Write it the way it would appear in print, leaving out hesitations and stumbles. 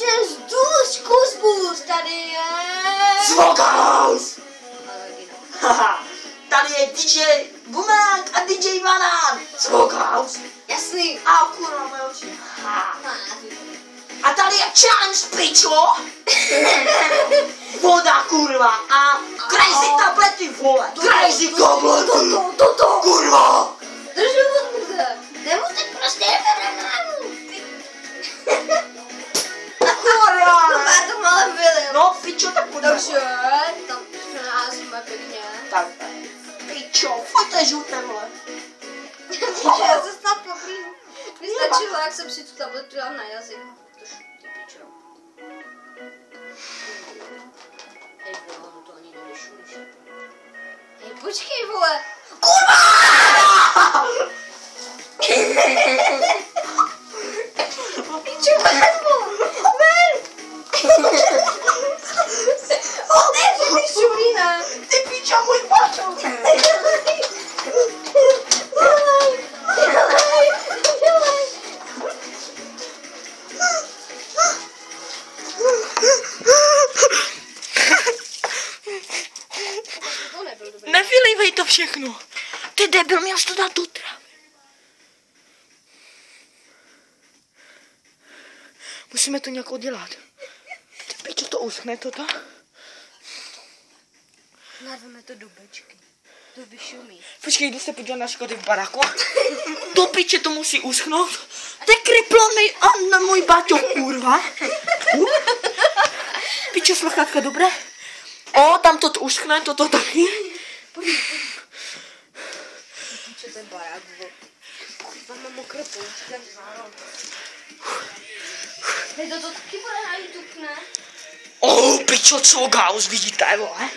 jsem zdůž kusbus, tady je... Smokehouse! Haha, tady je DJ Bumerang a DJ Banán. Smokehouse. Jasný. A kurva moje oči. A tady je challenge, pičo. Voda, kurva. A crazy tablety, vole. Crazy tablety. Toto. Kurva. Držu odmrze. Nemusíte prostě Kurva. Já to malé byli. No, pičo, tak pojďme. Dobře, tam naházíme pěkně. Tak, pičo, fajte žluté, vole. Já se snad poprýmu. Mně stačilo, jak jsem si tu tabletu dal na jazyk. Tož ty pičo. Hej, vole, no to ani nevyšumíš. Hej, počkej, vole. Kurva! Pičo, vezmu. Ven. Otevři mi šumína. Ty pičo, můj pačo. Nevylejvej to všechno. Ty debil, měl jsi to dát do trávy. Musíme to nějak udělat. Ty pičo, to uschne toto. Narveme to do bečky. To vyšumí. Počkej, jdu se podívat na Škody v baraku. Do piče to musí uschnout. To je kryplonej a na můj baťo, kurva. Piče, sluchátka, dobré? O, tam to uschne, toto taky. Pičo, ten barák, kurva, mám mokré pouštěm. Hej, to taky bude na YouTube, ne? O, pičo, co gaus, vidíte, vole?